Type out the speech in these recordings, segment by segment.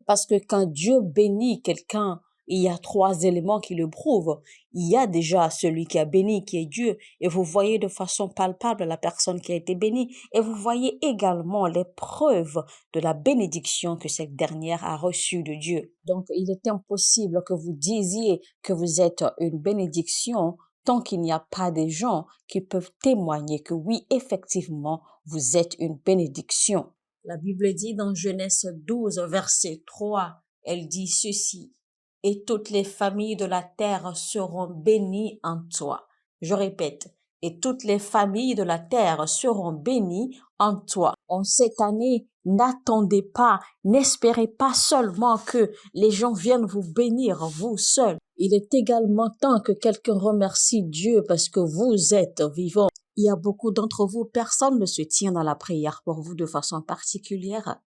Parce que quand Dieu bénit quelqu'un, il y a trois éléments qui le prouvent. Il y a déjà celui qui a béni, qui est Dieu, et vous voyez de façon palpable la personne qui a été bénie, et vous voyez également les preuves de la bénédiction que cette dernière a reçue de Dieu. Donc, il est impossible que vous disiez que vous êtes une bénédiction tant qu'il n'y a pas des gens qui peuvent témoigner que oui, effectivement, vous êtes une bénédiction. La Bible dit dans Genèse 12, verset 3, elle dit ceci: « Et toutes les familles de la terre seront bénies en toi. » Je répète, « Et toutes les familles de la terre seront bénies en toi. » En cette année, n'attendez pas, n'espérez pas seulement que les gens viennent vous bénir, vous seul. Il est également temps que quelqu'un remercie Dieu parce que vous êtes vivant. Il y a beaucoup d'entre vous, personne ne se tient dans la prière pour vous de façon particulière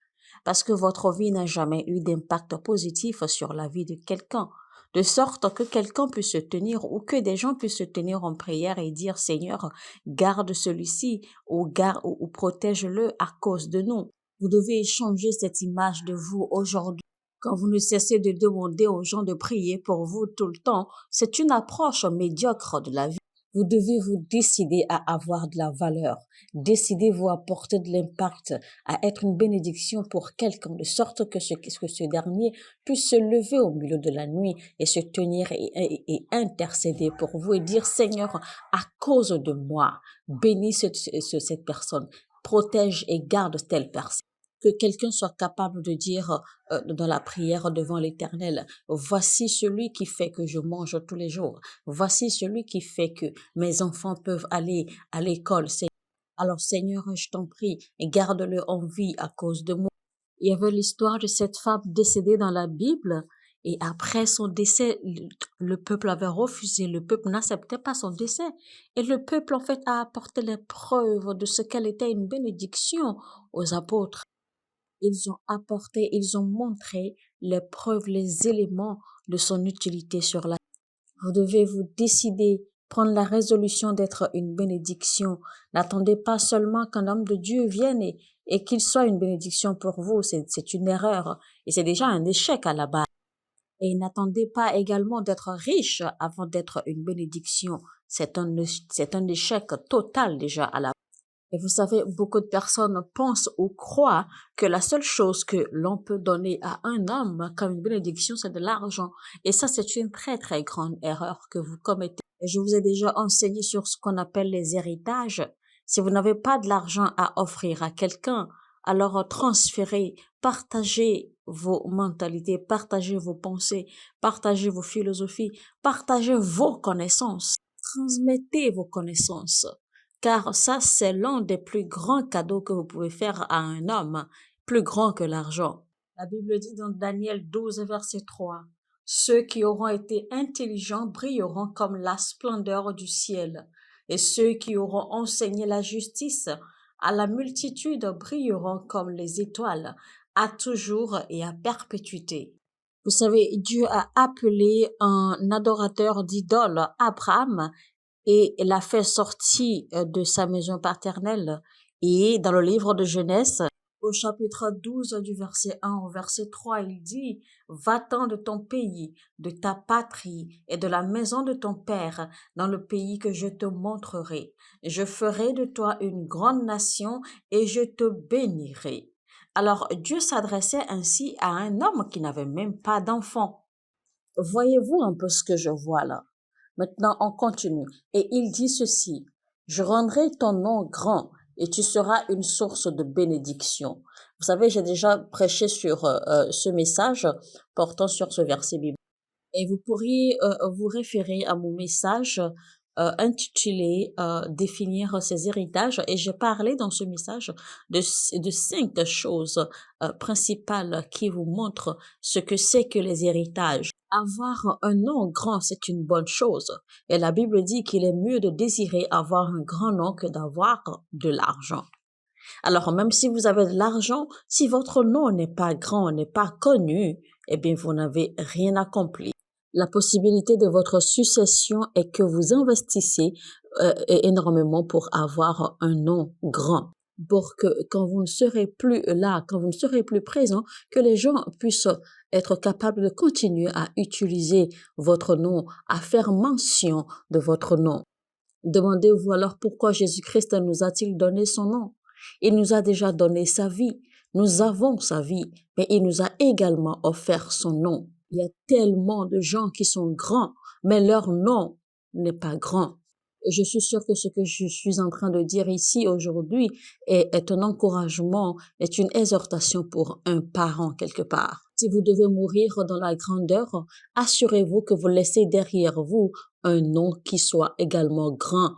parce que votre vie n'a jamais eu d'impact positif sur la vie de quelqu'un, de sorte que quelqu'un puisse se tenir ou que des gens puissent se tenir en prière et dire « Seigneur, garde celui-ci ou protège-le à cause de nous ». Vous devez changer cette image de vous aujourd'hui. Quand vous ne cessez de demander aux gens de prier pour vous tout le temps, c'est une approche médiocre de la vie. Vous devez vous décider à avoir de la valeur. Décidez-vous à porter de l'impact, à être une bénédiction pour quelqu'un, de sorte que ce dernier puisse se lever au milieu de la nuit et se tenir et intercéder pour vous et dire « Seigneur, à cause de moi, bénis cette personne, protège et garde telle personne. » Que quelqu'un soit capable de dire dans la prière devant l'Éternel, voici celui qui fait que je mange tous les jours. Voici celui qui fait que mes enfants peuvent aller à l'école. Alors Seigneur, je t'en prie, garde-le en vie à cause de moi. Il y avait l'histoire de cette femme décédée dans la Bible et après son décès, le peuple avait refusé, le peuple n'acceptait pas son décès. Et le peuple en fait a apporté les preuves de ce qu'elle était une bénédiction aux apôtres. Ils ont montré les preuves, les éléments de son utilité sur la terre. Vous devez vous décider, prendre la résolution d'être une bénédiction. N'attendez pas seulement qu'un homme de Dieu vienne et qu'il soit une bénédiction pour vous. C'est une erreur et c'est déjà un échec à la base. Et n'attendez pas également d'être riche avant d'être une bénédiction. C'est un échec total déjà à la base. Et vous savez, beaucoup de personnes pensent ou croient que la seule chose que l'on peut donner à un homme comme une bénédiction, c'est de l'argent. Et ça, c'est une très, très grande erreur que vous commettez. Et je vous ai déjà enseigné sur ce qu'on appelle les héritages. Si vous n'avez pas de l'argent à offrir à quelqu'un, alors transférez, partagez vos mentalités, partagez vos pensées, partagez vos philosophies, partagez vos connaissances, transmettez vos connaissances. Car ça, c'est l'un des plus grands cadeaux que vous pouvez faire à un homme, plus grand que l'argent. La Bible dit dans Daniel 12, verset 3, « Ceux qui auront été intelligents brilleront comme la splendeur du ciel, et ceux qui auront enseigné la justice à la multitude brilleront comme les étoiles, à toujours et à perpétuité. » Vous savez, Dieu a appelé un adorateur d'idoles, Abraham, et l'a fait sortir de sa maison paternelle. Et dans le livre de Genèse, au chapitre 12 du verset 1 au verset 3, il dit « Va-t'en de ton pays, de ta patrie et de la maison de ton père dans le pays que je te montrerai. Je ferai de toi une grande nation et je te bénirai. » Alors Dieu s'adressait ainsi à un homme qui n'avait même pas d'enfant. Voyez-vous un peu ce que je vois là? Maintenant, on continue. Et il dit ceci, « Je rendrai ton nom grand et tu seras une source de bénédiction. » Vous savez, j'ai déjà prêché sur ce message portant sur ce verset biblique. Et vous pourriez vous référer à mon message intitulé Définir ses héritages. Et j'ai parlé dans ce message de 5 choses principales qui vous montrent ce que c'est que les héritages. Avoir un nom grand, c'est une bonne chose. Et la Bible dit qu'il est mieux de désirer avoir un grand nom que d'avoir de l'argent. Alors, même si vous avez de l'argent, si votre nom n'est pas grand, n'est pas connu, eh bien, vous n'avez rien accompli. La possibilité de votre succession est que vous investissez énormément pour avoir un nom grand. pour que quand vous ne serez plus là, quand vous ne serez plus présent, que les gens puissent être capables de continuer à utiliser votre nom, à faire mention de votre nom. Demandez-vous alors pourquoi Jésus-Christ nous a-t-il donné son nom? Il nous a déjà donné sa vie. Nous avons sa vie, mais il nous a également offert son nom. Il y a tellement de gens qui sont grands, mais leur nom n'est pas grand. Et je suis sûre que ce que je suis en train de dire ici aujourd'hui est un encouragement, est une exhortation pour un parent quelque part. Si vous devez mourir dans la grandeur, assurez-vous que vous laissez derrière vous un nom qui soit également grand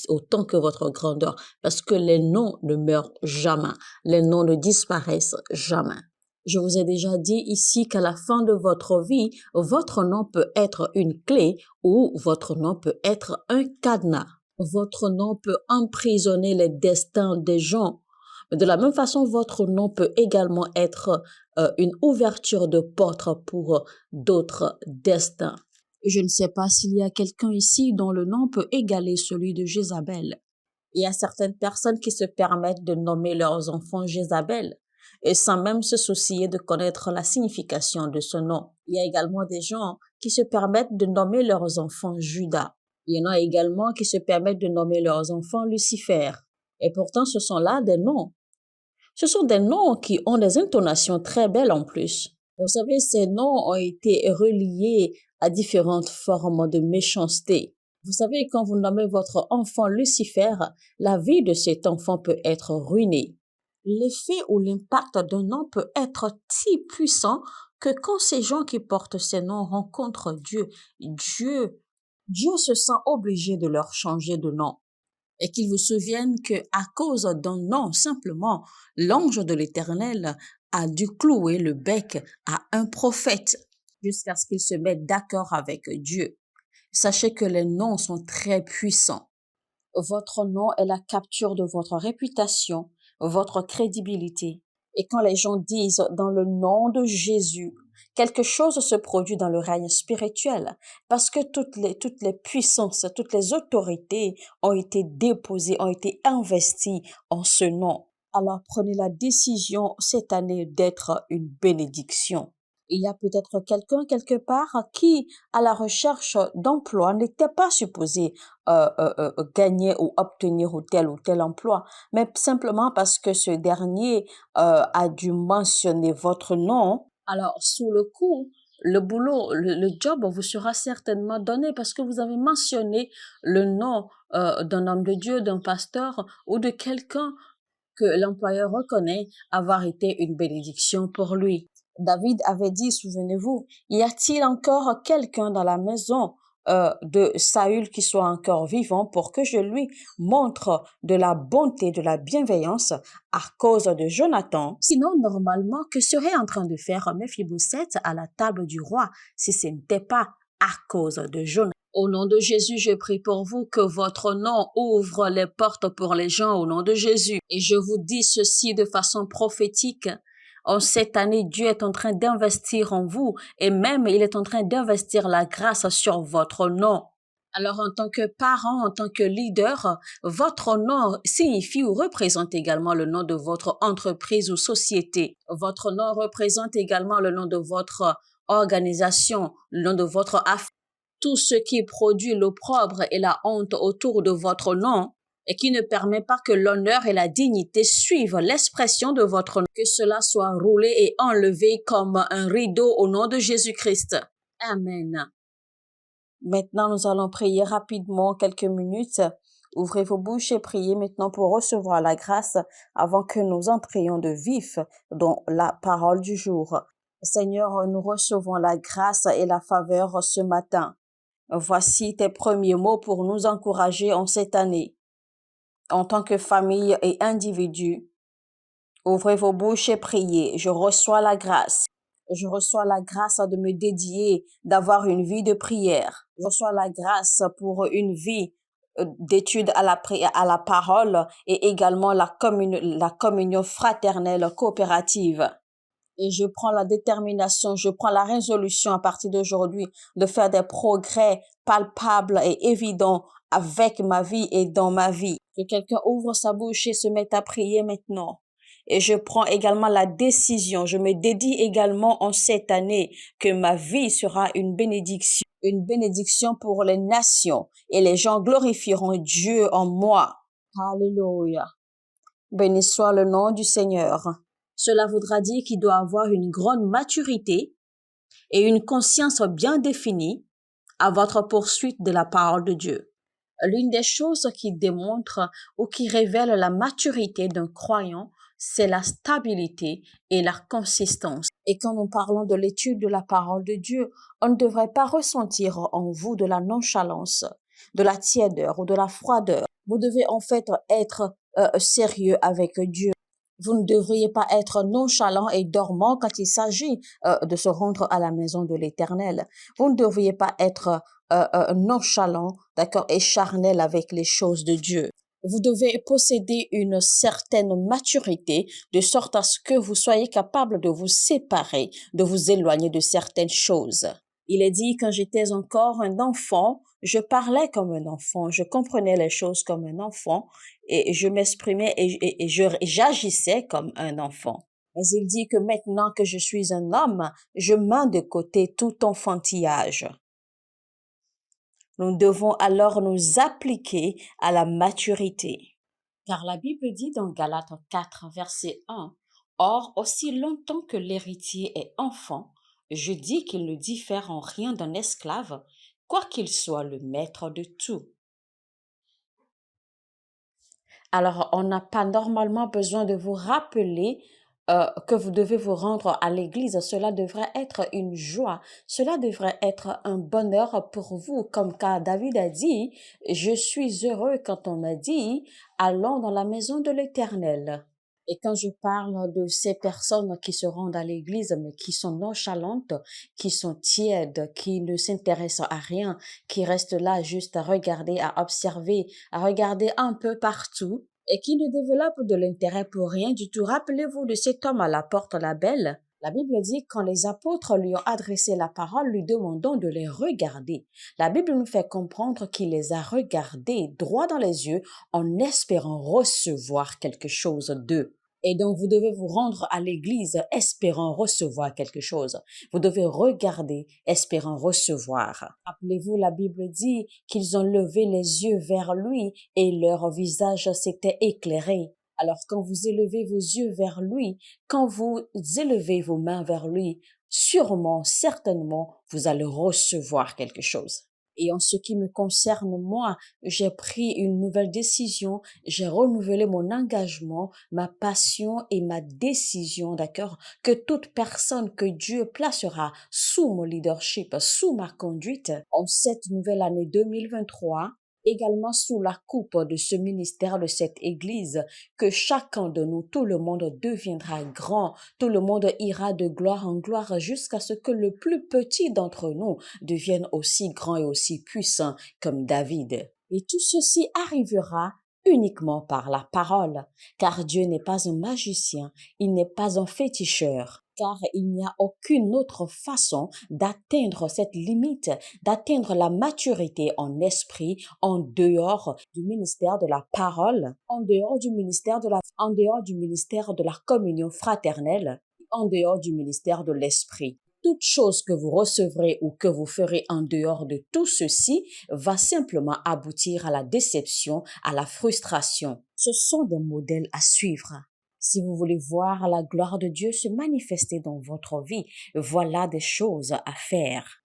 autant que votre grandeur, parce que les noms ne meurent jamais, les noms ne disparaissent jamais. Je vous ai déjà dit ici qu'à la fin de votre vie, votre nom peut être une clé ou votre nom peut être un cadenas. Votre nom peut emprisonner les destins des gens. De la même façon, votre nom peut également être une ouverture de porte pour d'autres destins. Je ne sais pas s'il y a quelqu'un ici dont le nom peut égaler celui de Jézabel. Il y a certaines personnes qui se permettent de nommer leurs enfants Jézabel et sans même se soucier de connaître la signification de ce nom. Il y a également des gens qui se permettent de nommer leurs enfants Judas. Il y en a également qui se permettent de nommer leurs enfants Lucifer. Et pourtant, ce sont là des noms. Ce sont des noms qui ont des intonations très belles en plus. Vous savez, ces noms ont été reliés à différentes formes de méchanceté. Vous savez, quand vous nommez votre enfant Lucifer, la vie de cet enfant peut être ruinée. L'effet ou l'impact d'un nom peut être si puissant que quand ces gens qui portent ces noms rencontrent Dieu se sent obligé de leur changer de nom. Et qu'ils vous souviennent que à cause d'un nom, simplement, l'ange de l'Éternel a dû clouer le bec à un prophète jusqu'à ce qu'il se mette d'accord avec Dieu. Sachez que les noms sont très puissants. Votre nom est la capture de votre réputation, votre crédibilité. Et quand les gens disent dans le nom de Jésus, quelque chose se produit dans le règne spirituel parce que toutes les puissances, toutes les autorités ont été déposées, ont été investies en ce nom. Alors prenez la décision cette année d'être une bénédiction. Il y a peut-être quelqu'un quelque part qui, à la recherche d'emploi, n'était pas supposé gagner ou obtenir ou tel emploi, mais simplement parce que ce dernier a dû mentionner votre nom. Alors, sous le coup, le boulot, le job vous sera certainement donné parce que vous avez mentionné le nom d'un homme de Dieu, d'un pasteur ou de quelqu'un que l'employeur reconnaît avoir été une bénédiction pour lui. David avait dit, souvenez-vous, y a-t-il encore quelqu'un dans la maison de Saül qui soit encore vivant pour que je lui montre de la bonté, de la bienveillance à cause de Jonathan? Sinon, normalement, que serait en train de faire Méphibosheth à la table du roi si ce n'était pas à cause de Jonathan? Au nom de Jésus, je prie pour vous que votre nom ouvre les portes pour les gens au nom de Jésus. Et je vous dis ceci de façon prophétique. En cette année, Dieu est en train d'investir en vous et même il est en train d'investir la grâce sur votre nom. Alors, en tant que parent, en tant que leader, votre nom signifie ou représente également le nom de votre entreprise ou société. Votre nom représente également le nom de votre organisation, le nom de votre affaire. Tout ce qui produit l'opprobre et la honte autour de votre nom et qui ne permet pas que l'honneur et la dignité suivent l'expression de votre nom, que cela soit roulé et enlevé comme un rideau au nom de Jésus-Christ. Amen. Maintenant, nous allons prier rapidement quelques minutes. Ouvrez vos bouches et priez maintenant pour recevoir la grâce avant que nous entrions de vif dans la parole du jour. Seigneur, nous recevons la grâce et la faveur ce matin. Voici tes premiers mots pour nous encourager en cette année. En tant que famille et individu, ouvrez vos bouches et priez. Je reçois la grâce. Je reçois la grâce de me dédier, d'avoir une vie de prière. Je reçois la grâce pour une vie d'étude à la parole et également la communion fraternelle coopérative. Et je prends la détermination, je prends la résolution à partir d'aujourd'hui de faire des progrès palpables et évidents avec ma vie et dans ma vie. Que quelqu'un ouvre sa bouche et se mette à prier maintenant. Et je prends également la décision, je me dédie également en cette année que ma vie sera une bénédiction pour les nations et les gens glorifieront Dieu en moi. Alléluia. Béni soit le nom du Seigneur. Cela voudra dire qu'il doit avoir une grande maturité et une conscience bien définie à votre poursuite de la parole de Dieu. L'une des choses qui démontre ou qui révèle la maturité d'un croyant, c'est la stabilité et la consistance. Et quand nous parlons de l'étude de la parole de Dieu, on ne devrait pas ressentir en vous de la nonchalance, de la tiédeur ou de la froideur. Vous devez en fait être sérieux avec Dieu. Vous ne devriez pas être nonchalant et dormant quand il s'agit de se rendre à la maison de l'Éternel. Vous ne devriez pas être nonchalant, d'accord, et charnel avec les choses de Dieu. Vous devez posséder une certaine maturité de sorte à ce que vous soyez capable de vous séparer, de vous éloigner de certaines choses. Il est dit, quand j'étais encore un enfant, je parlais comme un enfant, je comprenais les choses comme un enfant et je m'exprimais et j'agissais comme un enfant. Mais il dit que maintenant que je suis un homme, je mets de côté tout enfantillage. Nous devons alors nous appliquer à la maturité. Car la Bible dit dans Galates 4, verset 1, « Or, aussi longtemps que l'héritier est enfant, je dis qu'il ne diffère en rien d'un esclave, quoiqu'il soit le maître de tout. » Alors, on n'a pas normalement besoin de vous rappeler que vous devez vous rendre à l'église. Cela devrait être une joie. Cela devrait être un bonheur pour vous. Comme quand David a dit, je suis heureux quand on m'a dit, allons dans la maison de l'Éternel. Et quand je parle de ces personnes qui se rendent à l'église, mais qui sont nonchalantes, qui sont tièdes, qui ne s'intéressent à rien, qui restent là juste à regarder, à observer, à regarder un peu partout, et qui ne développent de l'intérêt pour rien du tout. Rappelez-vous de cet homme à la porte la belle. La Bible dit, quand les apôtres lui ont adressé la parole, lui demandant de les regarder. La Bible nous fait comprendre qu'il les a regardés droit dans les yeux en espérant recevoir quelque chose d'eux. Et donc, vous devez vous rendre à l'église espérant recevoir quelque chose. Vous devez regarder espérant recevoir. Rappelez-vous, la Bible dit qu'ils ont levé les yeux vers lui et leur visage s'était éclairé. Alors, quand vous élevez vos yeux vers lui, quand vous élevez vos mains vers lui, sûrement, certainement, vous allez recevoir quelque chose. Et en ce qui me concerne, moi, j'ai pris une nouvelle décision, j'ai renouvelé mon engagement, ma passion et ma décision, d'accord, que toute personne que Dieu placera sous mon leadership, sous ma conduite, en cette nouvelle année 2023, également sous la coupe de ce ministère, de cette église, que chacun de nous, tout le monde deviendra grand, tout le monde ira de gloire en gloire jusqu'à ce que le plus petit d'entre nous devienne aussi grand et aussi puissant comme David. Et tout ceci arrivera uniquement par la parole, car Dieu n'est pas un magicien, il n'est pas un féticheur, car il n'y a aucune autre façon d'atteindre cette limite, d'atteindre la maturité en esprit en dehors du ministère de la parole, en dehors du ministère de la communion fraternelle, en dehors du ministère de l'esprit. Toute chose que vous recevrez ou que vous ferez en dehors de tout ceci va simplement aboutir à la déception, à la frustration. Ce sont des modèles à suivre. Si vous voulez voir la gloire de Dieu se manifester dans votre vie, voilà des choses à faire.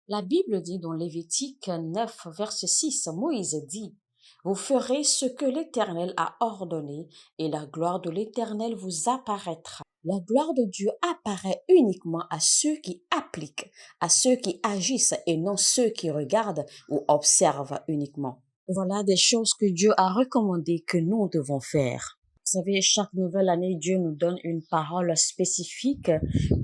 La Bible dit dans Lévitique 9, verset 6, Moïse dit, « Vous ferez ce que l'Éternel a ordonné et la gloire de l'Éternel vous apparaîtra. » La gloire de Dieu apparaît uniquement à ceux qui appliquent, à ceux qui agissent et non ceux qui regardent ou observent uniquement. Voilà des choses que Dieu a recommandées que nous devons faire. Vous savez, chaque nouvelle année, Dieu nous donne une parole spécifique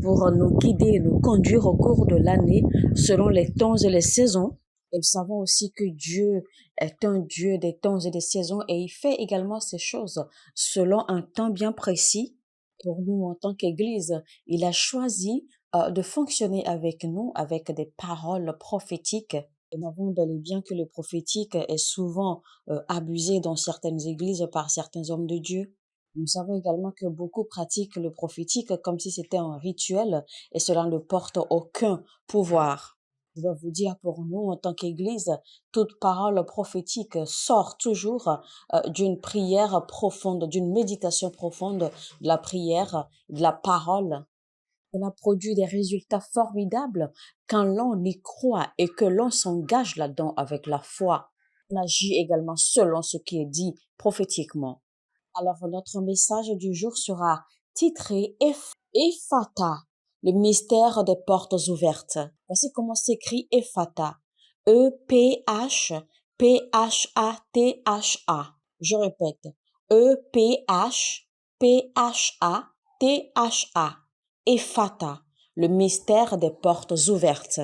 pour nous guider et nous conduire au cours de l'année selon les temps et les saisons. Et nous savons aussi que Dieu est un Dieu des temps et des saisons et il fait également ces choses selon un temps bien précis. Pour nous, en tant qu'Église, il a choisi de fonctionner avec nous avec des paroles prophétiques Nous savons bel et bien que le prophétique est souvent abusé dans certaines églises par certains hommes de Dieu. Nous savons également que beaucoup pratiquent le prophétique comme si c'était un rituel et cela ne porte aucun pouvoir. Je vais vous dire, pour nous, en tant qu'Église, toute parole prophétique sort toujours d'une prière profonde, d'une méditation profonde, de la prière, de la parole. Cela produit des résultats formidables quand l'on y croit et que l'on s'engage là-dedans avec la foi. On agit également selon ce qui est dit prophétiquement. Alors, notre message du jour sera titré Ephata, le mystère des portes ouvertes. Voici comment s'écrit Ephata. E-P-H-P-H-A-T-H-A. Je répète. E-P-H-P-H-A-T-H-A. Ephata, le mystère des portes ouvertes.